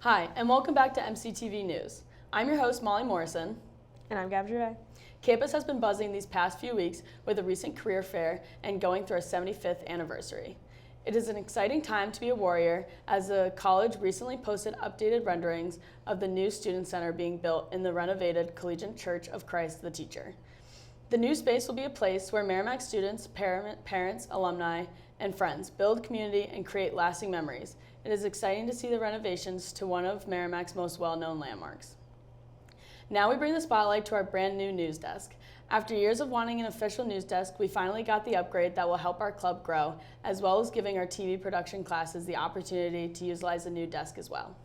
Hi, and welcome back to MCTV News. I'm your host, Mollie Morrison. And I'm Gervais. Campus has been buzzing these past few weeks with a recent career fair and going through our 75th anniversary. It is an exciting time to be a Warrior, as the college recently posted updated renderings of the new student center being built in the renovated Collegiate Church of Christ the Teacher. The new space will be a place where Merrimack students, parents, alumni, and friends build community and create lasting memories. It is exciting to see the renovations to one of Merrimack's most well-known landmarks. Now we bring the spotlight to our brand new news desk. After years of wanting an official news desk, we finally got the upgrade that will help our club grow, as well as giving our TV production classes the opportunity to utilize the new desk as well.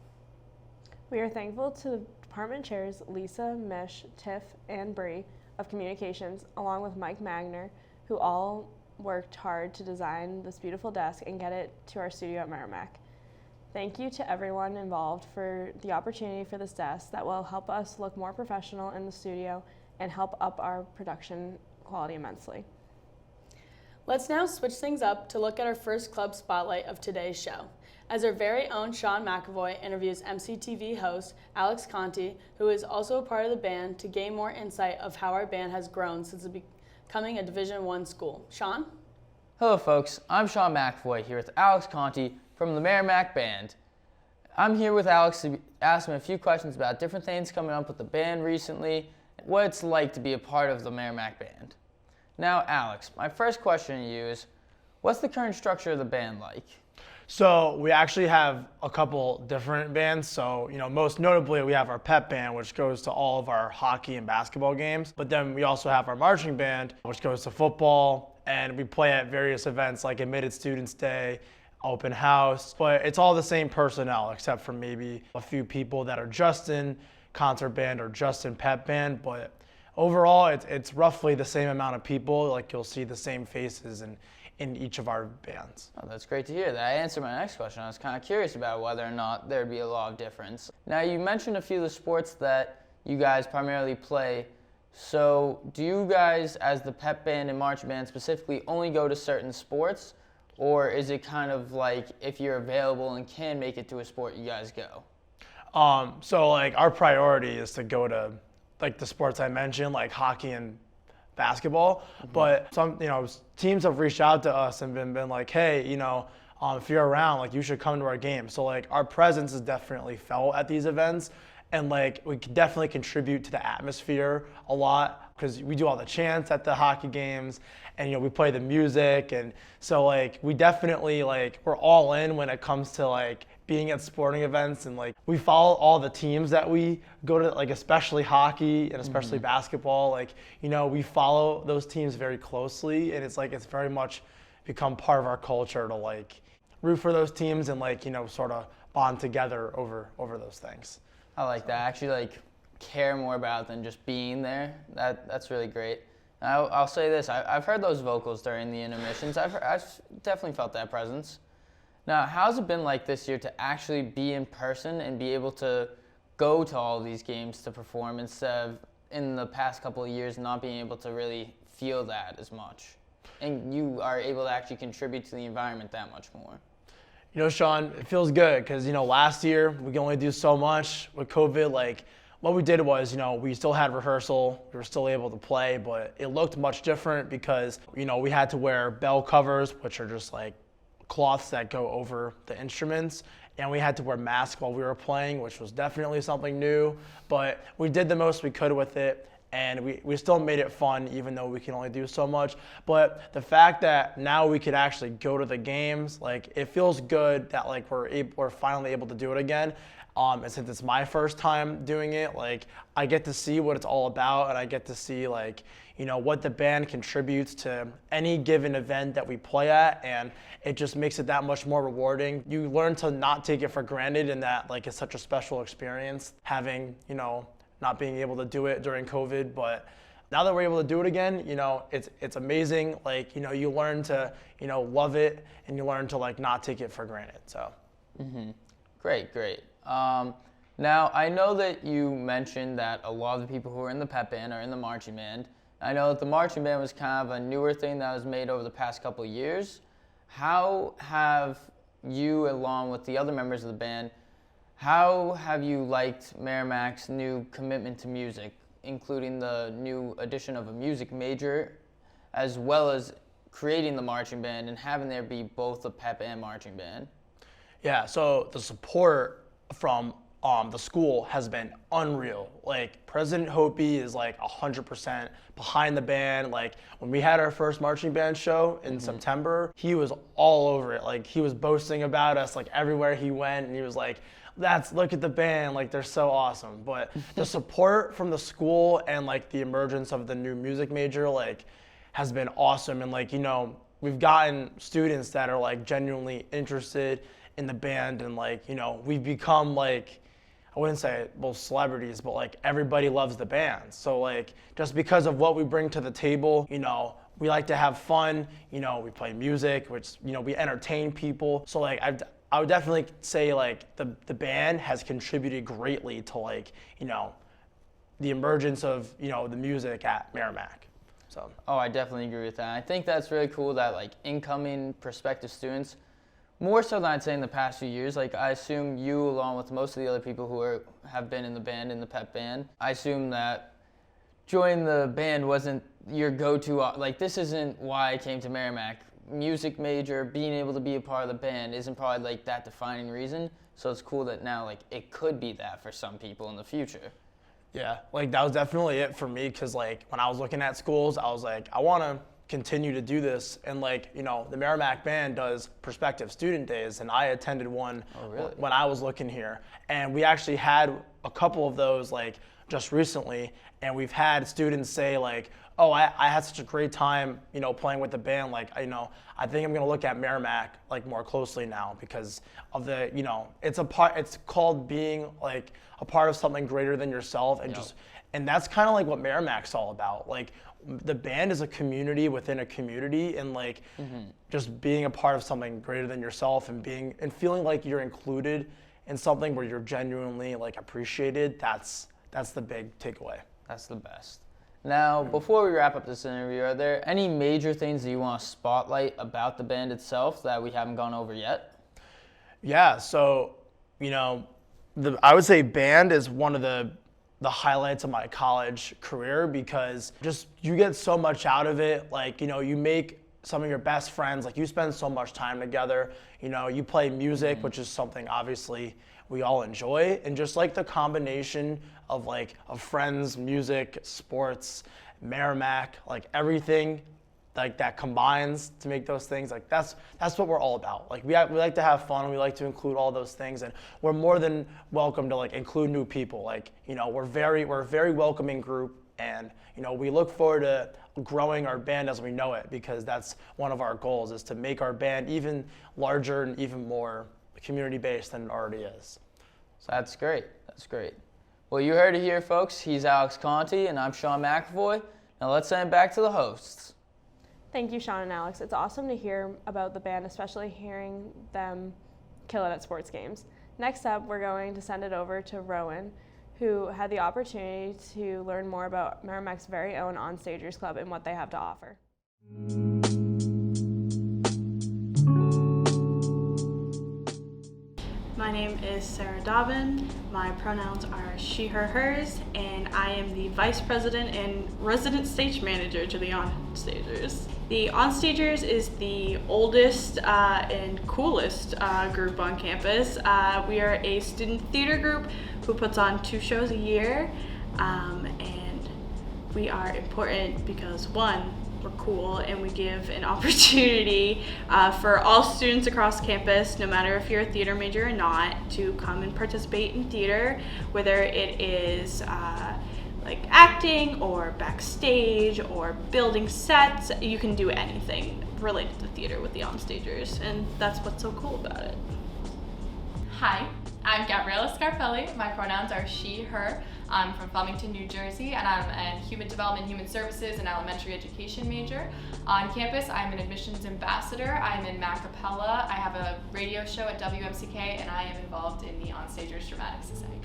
We are thankful to the department chairs Lisa, Mish, Tiff, and Bree of Communications, along with Mike Magner, who all worked hard to design this beautiful desk and get it to our studio at Merrimack. Thank you to everyone involved for the opportunity for this desk that will help us look more professional in the studio and help up our production quality immensely. Let's now switch things up to look at our first club spotlight of today's show, as our very own Shaun McAvoy interviews MCTV host Alex Conti, who is also a part of the band, to gain more insight of how our band has grown since becoming a Division I school. Shaun? Hello folks, I'm Shaun McAvoy here with Alex Conti from the Merrimack Band. I'm here with Alex to ask him a few questions about different things coming up with the band recently, what it's like to be a part of the Merrimack Band. Now Alex, my first question to you is, what's the current structure of the band like? So we actually have a couple different bands. So, most notably we have our pep band, which goes to all of our hockey and basketball games. But then we also have our marching band, which goes to football, and we play at various events like Admitted Students Day, open house. But it's all the same personnel, except for maybe a few people that are just in concert band or just in pep band. But overall, it's roughly the same amount of people. Like, you'll see the same faces in each of our bands. Oh, that's great to hear. That answered my next question. I was kind of curious about whether or not there'd be a lot of difference. Now, you mentioned a few of the sports that you guys primarily play. So do you guys, as the pep band and marching band specifically, only go to certain sports? Or is it kind of like, if you're available and can make it to a sport, you guys go? So our priority is to go to the sports I mentioned, like hockey and basketball. Mm-hmm. But some, teams have reached out to us and been like, hey, if you're around, you should come to our game. So our presence is definitely felt at these events, and we can definitely contribute to the atmosphere a lot, because we do all the chants at the hockey games, and we play the music, and so we definitely we're all in when it comes to being at sporting events, and we follow all the teams that we go to, especially hockey and especially basketball. We follow those teams very closely, and it's very much become part of our culture to root for those teams and sort of bond together over those things. I like that. I actually care more about than just being there. That's really great. I'll say this, I've heard those vocals during the intermissions. I've definitely felt that presence. Now, how's it been like this year to actually be in person and be able to go to all of these games to perform, instead of in the past couple of years not being able to really feel that as much? And you are able to actually contribute to the environment that much more. Shaun, it feels good because, last year we could only do so much with COVID. What we did was, we still had rehearsal, we were still able to play, but it looked much different because, we had to wear bell covers, which are just cloths that go over the instruments, and we had to wear masks while we were playing, which was definitely something new, but we did the most we could with it, and we still made it fun even though we can only do so much. But the fact that now we could actually go to the games, it feels good that we're finally able to do it again. And since it's my first time doing it, I get to see what it's all about, and I get to see what the band contributes to any given event that we play at, and it just makes it that much more rewarding. You learn to not take it for granted, and that it's such a special experience having, not being able to do it during COVID. But now that we're able to do it again, it's amazing. You learn to, love it, and you learn to not take it for granted. So. Mm-hmm. Great. Now, I know that you mentioned that a lot of the people who are in the pep band are in the marching band. I know that the marching band was kind of a newer thing that was made over the past couple of years. How have you, along with the other members of the band, How have you liked Merrimack's new commitment to music, including the new addition of a music major, as well as creating the marching band and having there be both a pep and marching band? Yeah, so the support from the school has been unreal. Like, President Hopi is like 100% behind the band. Like, when we had our first marching band show in September, he was all over it. Like, he was boasting about us like everywhere he went, and he was like, look at the band, like they're so awesome. But the support from the school and like the emergence of the new music major like has been awesome. And like, you know, we've gotten students that are like genuinely interested in the band, and like, you know, we've become like, I wouldn't say well celebrities, but like everybody loves the band. So like, just because of what we bring to the table, you know, we like to have fun, you know, we play music, which, you know, we entertain people. So like, I would definitely say like the band has contributed greatly to like, you know, the emergence of, you know, the music at Merrimack. So. Oh, I definitely agree with that. I think that's really cool that like incoming prospective students, more so than I'd say in the past few years, like I assume you, along with most of the other people who have been in the band, in the pep band, I assume that joining the band wasn't your go-to, like this isn't why I came to Merrimack. Music major, being able to be a part of the band isn't probably like that defining reason. So it's cool that now like it could be that for some people in the future. Yeah, like that was definitely it for me, because like when I was looking at schools, I was like, I want to continue to do this. And like, you know, the Merrimack band does prospective student days, and I attended one when I was looking here. And we actually had a couple of those like just recently, and we've had students say like, oh, I had such a great time, you know, playing with the band. Like, you know, I think I'm gonna look at Merrimack like more closely now because of the, you know, it's called being like a part of something greater than yourself, and and that's kind of like what Merrimack's all about. Like, the band is a community within a community, and like just being a part of something greater than yourself, and feeling like you're included in something where you're genuinely like appreciated. That's the big takeaway. That's the best. Now, before we wrap up this interview, are there any major things that you want to spotlight about the band itself that we haven't gone over yet? Yeah, so, you know, I would say band is one of the highlights of my college career, because just you get so much out of it. Like, you know, you make some of your best friends, like you spend so much time together, you know, you play music, which is something obviously we all enjoy, and just like the combination of friends, music, sports, Merrimack, like everything like that combines to make those things. Like that's what we're all about. Like we like to have fun, and we like to include all those things, and we're more than welcome to like include new people. Like, you know, we're a very welcoming group, and you know, we look forward to growing our band as we know it, because that's one of our goals, is to make our band even larger and even more community-based than it already is. So that's great. That's great. Well, you heard it here, folks. He's Alex Conti, and I'm Shaun McAvoy. Now let's send it back to the hosts. Thank you, Shaun and Alex. It's awesome to hear about the band, especially hearing them kill it at sports games. Next up, we're going to send it over to Rowan, who had the opportunity to learn more about Merrimack's very own Onstagers Club and what they have to offer. My name is Sarah Dobbin. My pronouns are she, her, hers, and I am the Vice President and Resident Stage Manager to the Onstagers. The Onstagers is the oldest and coolest group on campus. We are a student theater group who puts on 2 shows a year, and we are important because, one, we're cool, and we give an opportunity for all students across campus, no matter if you're a theater major or not, to come and participate in theater, whether it is like acting or backstage or building sets. You can do anything related to theater with the Onstagers, and that's what's so cool about it. Hi, I'm Gabriella Scarpelli. My pronouns are she, her. I'm from Flemington, New Jersey, and I'm a Human Development, Human Services, and Elementary Education major. On campus, I'm an admissions ambassador. I'm in Macapella. I have a radio show at WMCK, and I am involved in the Onstagers Dramatic Society.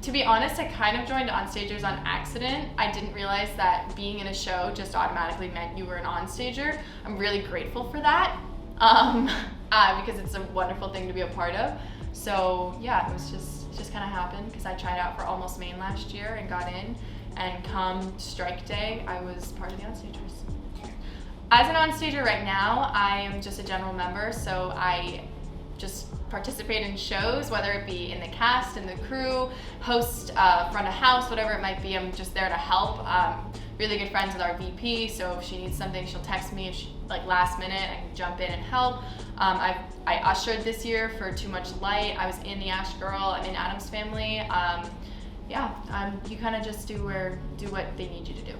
To be honest, I kind of joined Onstagers on accident. I didn't realize that being in a show just automatically meant you were an Onstager. I'm really grateful for that, because it's a wonderful thing to be a part of. So yeah, it was just just kind of happened because I tried out for Almost Maine last year and got in, and come strike day, I was part of the Onstagers. As an Onstager right now, I am just a general member, so I just participate in shows, whether it be in the cast, in the crew, host, front of house, whatever it might be. I'm just there to help. Really good friends with our VP, so if she needs something, she'll text me. If she, like last minute, I can jump in and help. I ushered this year for Too Much Light. I was in the Ash Girl. I'm in Adam's Family. You kind of just do what they need you to do.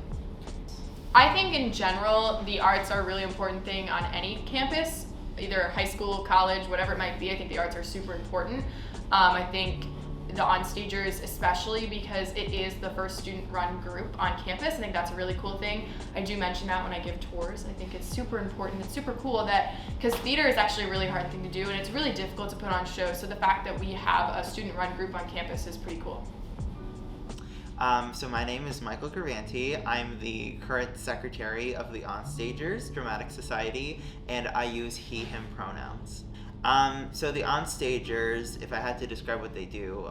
I think in general, the arts are a really important thing on any campus, either high school, college, whatever it might be. I think the arts are super important. I think the Onstagers especially, because it is the first student-run group on campus. I think that's a really cool thing. I do mention that when I give tours. I think it's super important. It's super cool that, because theater is actually a really hard thing to do, and it's really difficult to put on shows. So the fact that we have a student-run group on campus is pretty cool. So my name is Michael Gervais. I'm the current secretary of the Onstagers Dramatic Society, and I use he, him pronouns. So the Onstagers, if I had to describe what they do,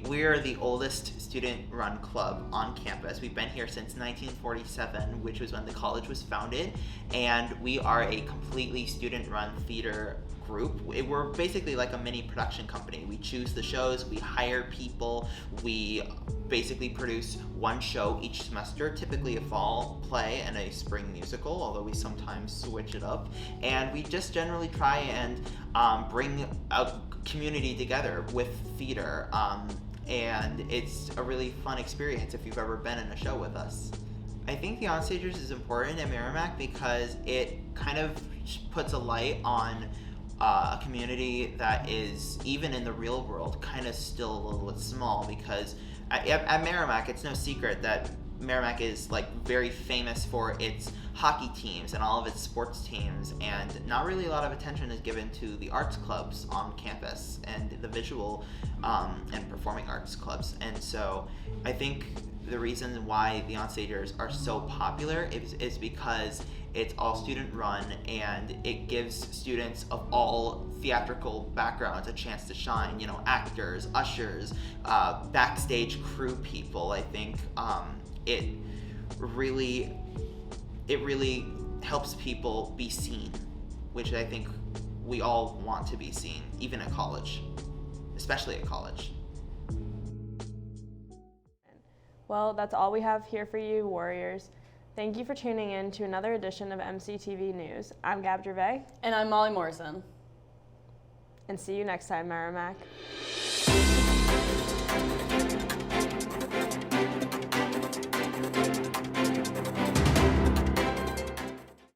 we are the oldest student-run club on campus. We've been here since 1947, which was when the college was founded, and we are a completely student-run theater group. We're basically like a mini production company. We choose the shows, we hire people, we basically produce one show each semester, typically a fall play and a spring musical, although we sometimes switch it up. And we just generally try and bring a community together with theater. And it's a really fun experience if you've ever been in a show with us. I think the Onstagers is important at Merrimack because it kind of puts a light on a community that is, even in the real world, kind of still a little bit small, because at Merrimack, it's no secret that Merrimack is like very famous for its hockey teams and all of its sports teams, and not really a lot of attention is given to the arts clubs on campus and the visual and performing arts clubs. And so I think the reason why the Onstagers are so popular is because it's all student run, and it gives students of all theatrical backgrounds a chance to shine. You know, actors, ushers, backstage crew people. I think it really helps people be seen, which I think we all want to be seen, even at college, especially at college. Well, that's all we have here for you, Warriors. Thank you for tuning in to another edition of MCTV News. I'm Gab Gervais. And I'm Mollie Morrison. And see you next time, Merrimack.